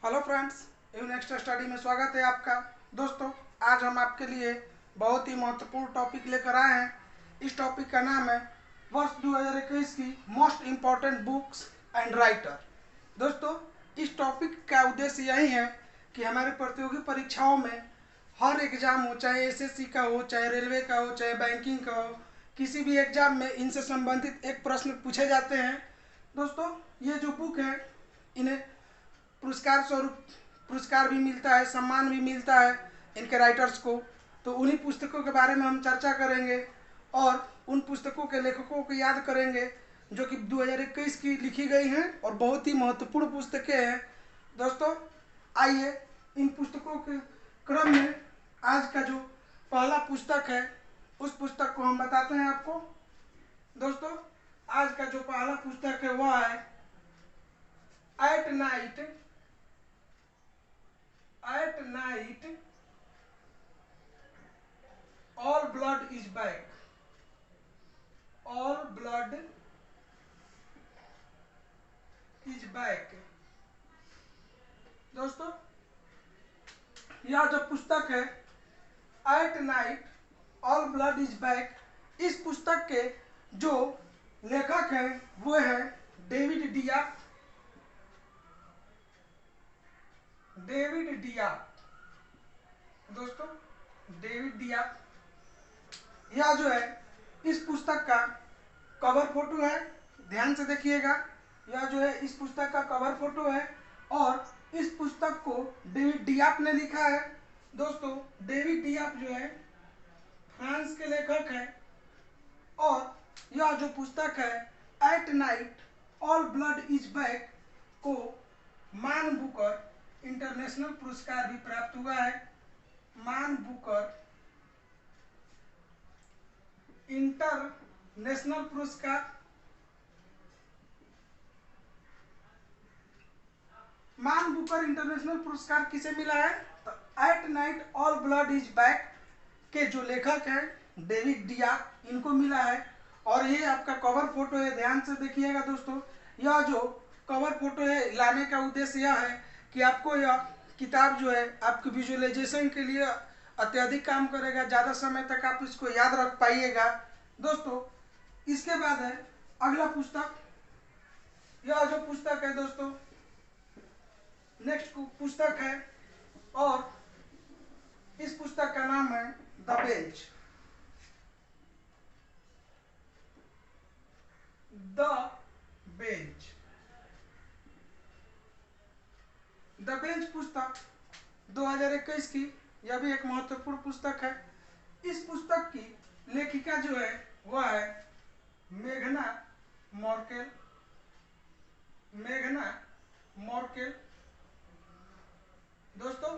Hello friends, next study में स्वागत है आपका। दोस्तों, आज हम आपके लिए बहुत ही महत्वपूर्ण टॉपिक लेकर आए हैं। इस टॉपिक का नाम है वर्ष 2021 की most important books and writer. दोस्तों, इस टॉपिक का उद्देश्य यही है कि हमारे प्रतियोगी परीक्षाओं में हर एग्जाम हो, चाहे एसएससी का हो, चाहे रेलवे का हो, चाहे बैंकिंग का हो, किसी भी एग्जाम में इनसे संबंधित एक प्रश्न पूछे जाते हैं। दोस्तों, ये जो बुक है, इन्हें पुरस्कार स्वरूप पुरस्कार भी मिलता है, सम्मान भी मिलता है इनके राइटर्स को। तो उन्हीं पुस्तकों के बारे में हम चर्चा करेंगे और उन पुस्तकों के लेखकों को याद करेंगे जो कि 2021 की लिखी गई हैं और बहुत ही महत्वपूर्ण पुस्तकें हैं। दोस्तों, आइए इन पुस्तकों के क्रम में आज का जो पहला पुस्तक है उस पुस्तक को हम बताते हैं आपको। दोस्तों, आज का जो पहला पुस्तक है वह है at night all blood is back। all blood is back। दोस्तों, यह जो पुस्तक है at night all blood is back, इस पुस्तक के जो लेखक हैं वो है डेविड डियाप। दोस्तों, डेविड डियाप, यह जो है इस पुस्तक का कवर फोटो है, ध्यान से देखिएगा। यह जो है इस पुस्तक का कवर फोटो है और इस पुस्तक को डेविड डियाप ने लिखा है। दोस्तों, डेविड डियाप जो है फ्रांस के लेखक हैं और यह जो पुस्तक है at night all blood is back को मान बुकर इंटरनेशनल पुरस्कार भी प्राप्त हुआ है। मान बुकर इंटरनेशनल पुरस्कार, मान बुकर इंटरनेशनल पुरस्कार किसे मिला है? तो at night all blood is back के जो लेखक हैं डेविड डियाप, इनको मिला है। और ये आपका कवर फोटो है, ध्यान से देखिएगा। दोस्तों, यह जो कवर फोटो है लाने का उद्देश्य यह है कि आपको यह किताब जो है आपके विजुअलाइजेशन के लिए अत्यधिक काम करेगा, ज़्यादा समय तक आप इसको याद रख पाइएगा। दोस्तों, इसके बाद है अगला पुस्तक। यह जो पुस्तक है दोस्तों, नेक्स्ट पुस्तक है और इस पुस्तक का नाम है the bench. The bench the bench पुस्तक 2021 की, यह भी एक महत्वपूर्ण पुस्तक है। इस पुस्तक की लेखिका जो है वह है मेघना मॉर्केल। दोस्तों,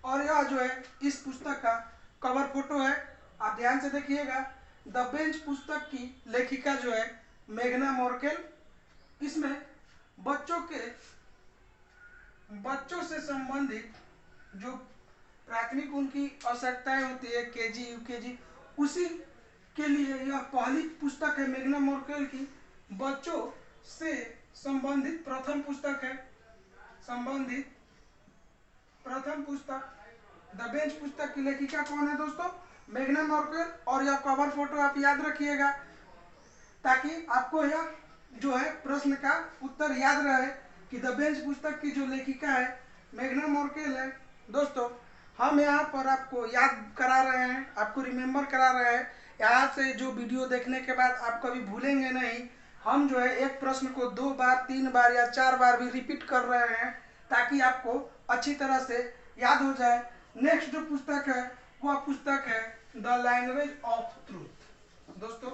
और यह जो है इस पुस्तक का कवर फोटो है, आप ध्यान से देखिएगा। द बेंच पुस्तक की लेखिका जो है मेघना मॉर्केल। इसमें बच्चों से संबंधित जो प्राथमिक उनकी आवश्यकताएं होती है, केजी यूकेजी, उसी के लिए यह पहली पुस्तक है मेघना मॉर्केल की। बच्चों से संबंधित प्रथम पुस्तक द बेंच पुस्तक की लेखिका कौन है दोस्तों? मेघना मॉर्केल। और यह कवर फोटो आप याद रखिएगा ताकि आपको यह जो है प्रश्न का उत्तर याद रहे कि द बेंच पुस्तक की जो लेखिका है मेघना मॉर्केल है। दोस्तों, हम यहाँ पर आपको याद करा रहे हैं, आपको रिमेम्बर करा रहे हैं। यहाँ से जो वीडियो देखने के बाद आप कभी भूलेंगे नहीं। हम जो है एक प्रश्न को 2 बार 3 बार या 4 बार भी रिपीट कर रहे हैं ताकि आपको अच्छी तरह से याद हो जाए। नेक्स्ट जो पुस्तक है वह पुस्तक है द लैंग्वेज ऑफ ट्रूथ। दोस्तों,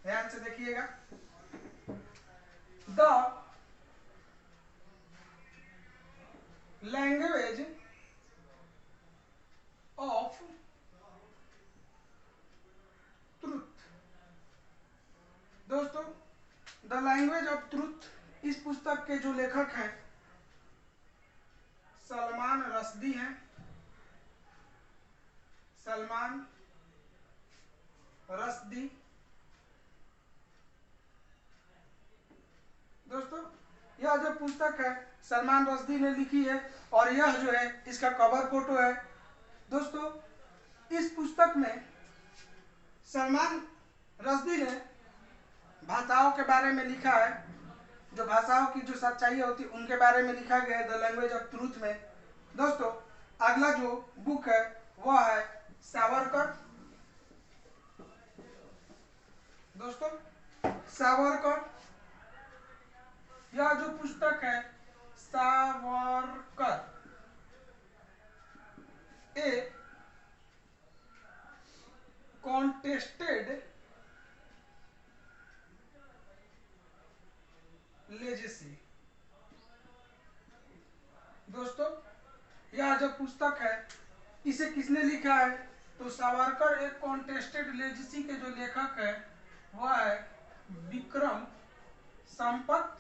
ध्यान से देखिएगा। The language of truth. दोस्तों, द लैंग्वेज ऑफ ट्रूथ, इस पुस्तक के जो लेखक हैं सलमान रश्दी हैं। सलमान रश्दी। दोस्तों, यह जो पुस्तक है सलमान रश्दी ने लिखी है और यह जो है इसका कवर फोटो है। दोस्तों इस पुस्तक में सलमान रश्दी ने भाषाओं के बारे में लिखा है, जो भाषाओं की जो सच्चाई होती है उनके बारे में लिखा गया है द लैंग्वेज ऑफ ट्रूथ में। दोस्तों अगला जो बुक है वह है सावरकर। दोस्तों सावरकर, यह जो पुस्तक है सावरकर ए कॉन्टेस्टेड लेजेसी। दोस्तों यह जो पुस्तक है इसे किसने लिखा है, तो सावरकर एक कॉन्टेस्टेड लेजेसी के जो लेखक है वह है विक्रम संपत।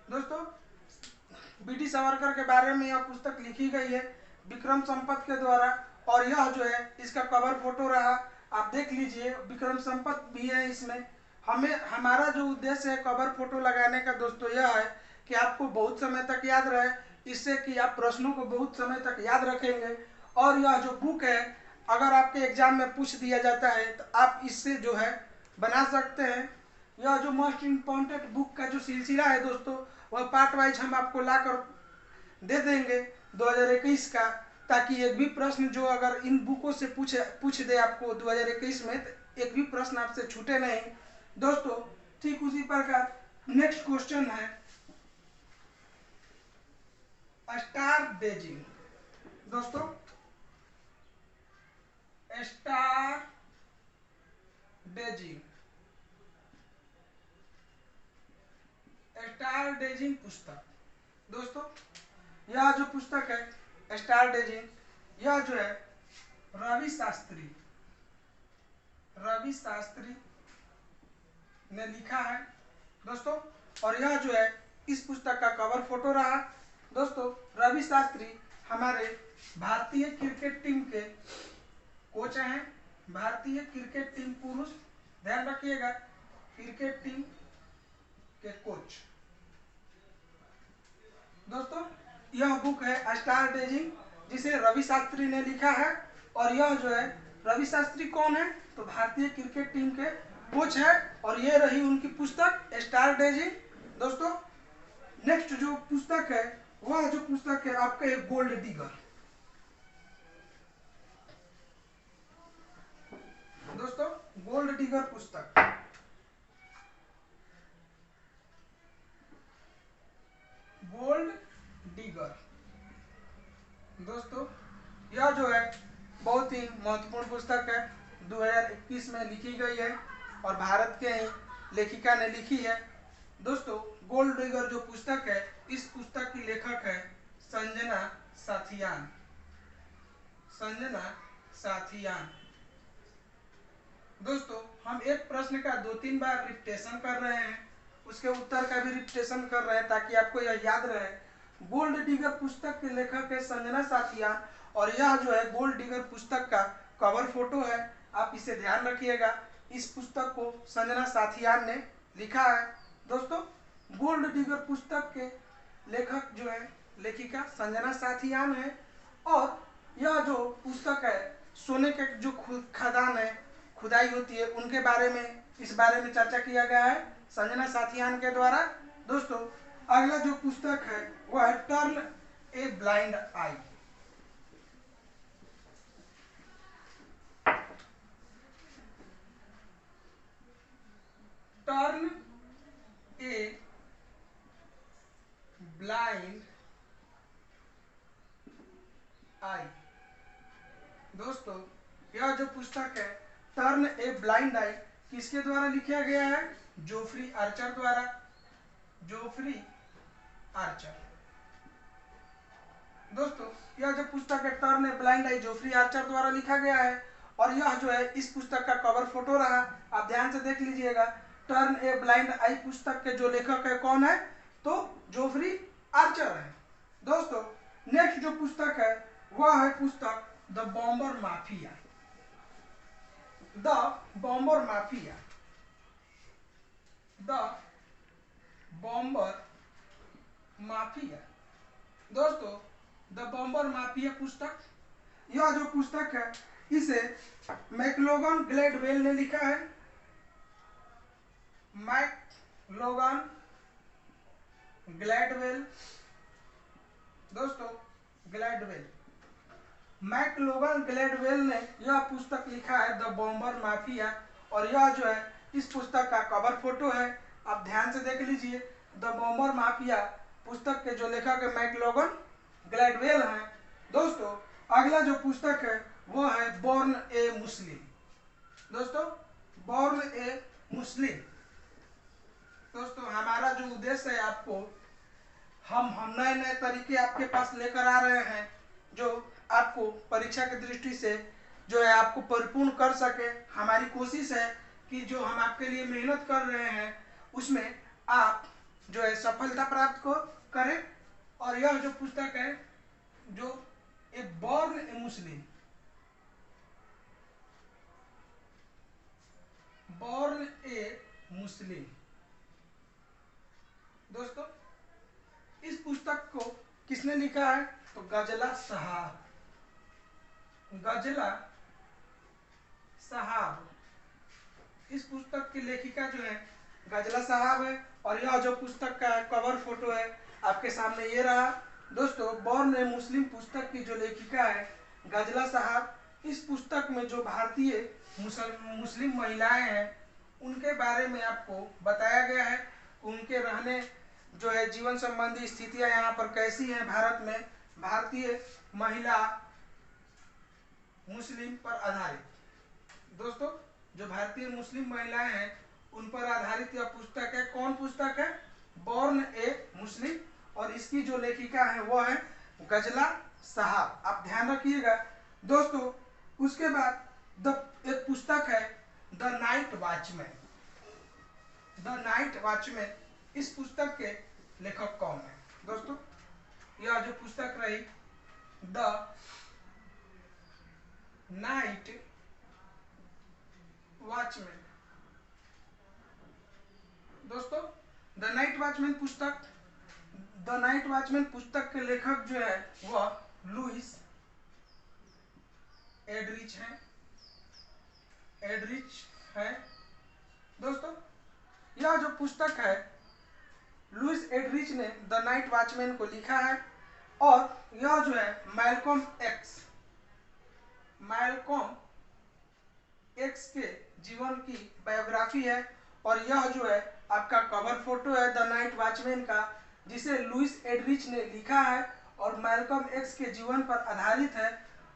दोस्तों बीडी सावरकर के बारे में यह पुस्तक लिखी गई है विक्रम संपत के द्वारा और यह जो है इसका कवर फोटो रहा, आप देख लीजिए विक्रम संपत भी है इसमें। हमारा जो उद्देश्य है कवर फोटो लगाने का दोस्तों यह है कि आपको बहुत समय तक याद रहे, इससे कि आप प्रश्नों को बहुत समय तक याद रखेंगे। और यह जो बुक है अगर आपके एग्जाम में पूछ दिया जाता है तो आप इससे जो है बना सकते हैं। यह जो मोस्ट इम्पॉर्टेंट बुक का जो सिलसिला है दोस्तों वह पार्ट वाइज हम आपको लाकर दे देंगे 2021 का, ताकि एक भी प्रश्न जो अगर इन बुकों से पूछ दे आपको 2021 में तो एक भी प्रश्न आपसे छूटे नहीं। दोस्तों ठीक उसी प्रकार नेक्स्ट क्वेश्चन है स्टार गेजिंग। दोस्तों स्टार गेजिंग, स्टार गेजिंग पुस्तक। दोस्तों यह जो पुस्तक है स्टार गेजिंग, यह जो है रवि शास्त्री ने लिखा है दोस्तों। और यह जो है इस पुस्तक का कवर फोटो रहा। दोस्तों रवि शास्त्री हमारे भारतीय क्रिकेट टीम के कोच हैं, भारतीय क्रिकेट टीम पुरुष, ध्यान रखिएगा क्रिकेट टीम के कोच। दोस्तों यह बुक है स्टार गेजिंग जिसे रवि शास्त्री ने लिखा है और यह जो है रवि शास्त्री कौन है, तो भारतीय क्रिकेट टीम के कोच है और ये रही उनकी पुस्तक स्टार गेजिंग। दोस्तों नेक्स्ट जो पुस्तक है वह जो पुस्तक है आपका एक गोल्ड डिगर। दोस्तों गोल्ड डिगर पुस्तक, गोल्ड डिगर। दोस्तों यह जो है बहुत ही महत्वपूर्ण पुस्तक है, 2021 में लिखी गई है और भारत के ही लेखिका ने लिखी है। दोस्तों गोल्ड डिगर जो पुस्तक है इस पुस्तक की लेखक है संजना साथियान। दोस्तों हम एक प्रश्न का 2-3 बार रिपीटेशन कर रहे हैं, उसके उत्तर का भी रिपीटेशन कर रहे हैं ताकि आपको यह याद रहे। गोल्ड डिगर पुस्तक के लेखक है संजना साथियान और यह जो है गोल्ड डिगर पुस्तक का कवर फोटो है, आप इसे ध्यान रखिएगा। इस पुस्तक को संजना साथियान ने लिखा है। दोस्तों गोल्ड डिगर पुस्तक के लेखक जो है लेखिका संजना साथियान है और यह जो पुस्तक है सोने के जो खदान है, खुदाई होती है, उनके बारे में इस बारे में चर्चा किया गया है संजना साथियान के द्वारा। दोस्तों अगला जो पुस्तक है वह है turn a blind eye. Turn a blind eye. दोस्तों यह जो पुस्तक है टर्न ए ब्लाइंड आई किसके द्वारा लिखा गया है, जोफ्री आर्चर द्वारा। Geoffrey Archer. दोस्तों यह जो पुस्तक है turn a blind I Geoffrey Archer द्वारा लिखा गया है और यह जो है इस पुस्तक का कवर फोटो रहा, आप ध्यान से देख लीजिएगा। टर्न ए ब्लाइंड आई पुस्तक के जो लेखक है कौन है, तो जोफ्री आर्चर है। दोस्तों नेक्स्ट जो पुस्तक है वह है पुस्तक the bomber mafia. The bomber mafia, the bomber mafia. दोस्तों, द बॉम्बर माफिया पुस्तक, यह जो पुस्तक है इसे मैकलोगन ग्लैडवेल ने लिखा है। मैकलोगन ग्लैडवेल, दोस्तों ग्लैडवेल, मैकलोगन ग्लैडवेल ने यह पुस्तक लिखा है द बॉम्बर माफिया। और यह जो है इस पुस्तक का कवर फोटो है, आप ध्यान से देख लीजिए। द बॉम्बर माफिया पुस्तक के जो लेखक है मैकलोगन ग्लैडवेल हैं। दोस्तों, अगला जो पुस्तक है वो है बॉर्न ए मुस्लिम। दोस्तों, बॉर्न ए मुस्लिम। दोस्तों, हमारा जो उद्देश्य है, आपको हम नए नए तरीके आपके पास लेकर आ रहे हैं जो आपको परीक्षा की दृष्टि से जो है आपको परिपूर्ण कर सके। हमारी कोशिश है कि जो हम आपके लिए मेहनत कर रहे हैं उसमें आप जो है सफलता प्राप्त को करें। और यह जो पुस्तक है जो ए born a Muslim, born a मुस्लिम। दोस्तों, इस पुस्तक को किसने लिखा है? तो गजला साहब, गजला साहब। इस पुस्तक की लेखिका जो है गजला साहब है। और यह जो पुस्तक का कवर फोटो है आपके सामने ये रहा। दोस्तों, बॉर्न ए मुस्लिम पुस्तक की जो लेखिका है गजला साहब, इस पुस्तक में जो भारतीय मुस्लिम महिलाएं हैं उनके बारे में आपको बताया गया है। उनके रहने जो है जीवन संबंधी स्थितियां यहाँ पर कैसी हैं भारत में, भारतीय महिला मुस्लिम पर आधारित। दोस्तों, जो भारतीय मुस्लिम महिलाएं हैं उन पर आधारित यह पुस्तक है। कौन पुस्तक है? बॉर्न ए मुस्लिम। और इसकी जो लेखिका है वो है गजला साहब, आप ध्यान रखिएगा। दोस्तों, उसके बाद एक पुस्तक है the night watchman. The night watchman, इस पुस्तक के लेखक कौन है? दोस्तों, यह जो पुस्तक रही द नाइट वॉचमैन। दोस्तों, द नाइट वॉचमैन पुस्तक, द नाइट वॉचमैन पुस्तक के लेखक जो है वह लुइस एडरिच है। दोस्तों, यह जो पुस्तक है लुइस एडरिच ने द नाइट वॉचमैन को लिखा है। और यह जो है मैल्कम एक्स के जीवन की बायोग्राफी है। और यह जो है आपका कवर फोटो है द नाइट वॉचमैन का, जिसे लुइस एडरिच ने लिखा है और मैल्कम एक्स के जीवन पर आधारित है।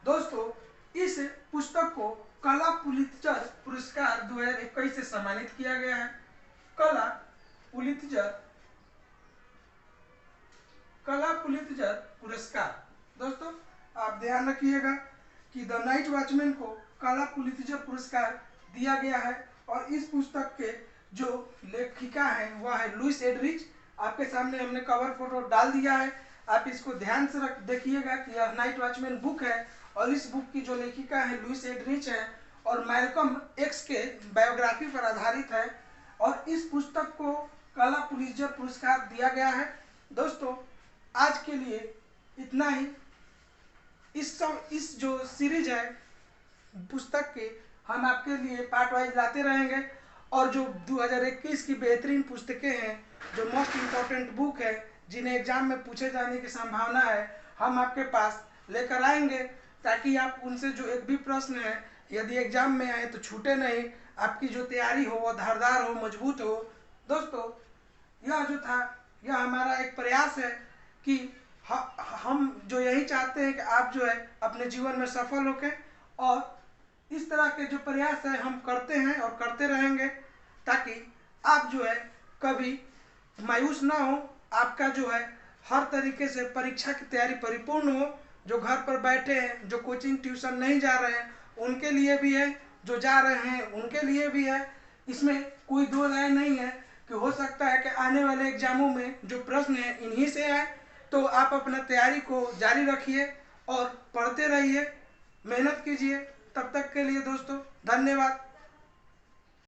दोस्तों, इस पुस्तक को कला पुलित्जर पुरस्कार 2021 से सम्मानित किया गया है। कला पुलित्जर पुरस्कार। दोस्तों, आप ध्यान रखिएगा कि द नाइट वॉचमैन को कला पुलित्जर पुरस्कार दिया गया है। और इस पुस्तक के जो लेखिका है वह है लुइस एडरिच। आपके सामने हमने कवर फोटो डाल दिया है, आप इसको ध्यान से देखिएगा कि यह नाइट वॉचमैन बुक है। और इस बुक की जो लेखिका है लुइस एडरिच है और मैल्कम एक्स के बायोग्राफी पर आधारित है। और इस पुस्तक को कला पुलित्जर पुरस्कार दिया गया है। दोस्तों, आज के लिए इतना ही। इस जो सीरीज है पुस्तक के हम आपके लिए पार्ट वाइज लाते रहेंगे। और जो 2021 की बेहतरीन पुस्तकें हैं, जो मोस्ट इम्पोर्टेंट बुक है, जिन्हें एग्जाम में पूछे जाने की संभावना है, हम आपके पास लेकर आएंगे ताकि आप उनसे जो एक भी प्रश्न है यदि एग्जाम में आए तो छूटे नहीं, आपकी जो तैयारी हो वो धारदार हो, मजबूत हो। दोस्तों, यह जो था यह हमारा एक प्रयास है कि हम जो यही चाहते हैं कि आप जो है अपने जीवन में सफल होके। और इस तरह के जो प्रयास है हम करते हैं और करते रहेंगे ताकि आप जो है कभी मायूस ना हो। आपका जो है हर तरीके से परीक्षा की तैयारी परिपूर्ण हो। जो घर पर बैठे हैं, जो कोचिंग ट्यूशन नहीं जा रहे हैं उनके लिए भी है, जो जा रहे हैं उनके लिए भी है। इसमें कोई दो राय नहीं है कि हो सकता है कि आने वाले एग्जामों में जो प्रश्न है इन्हीं से आए। तो आप अपना तैयारी को जारी रखिए और पढ़ते रहिए, मेहनत कीजिए। तब तक के लिए दोस्तों धन्यवाद।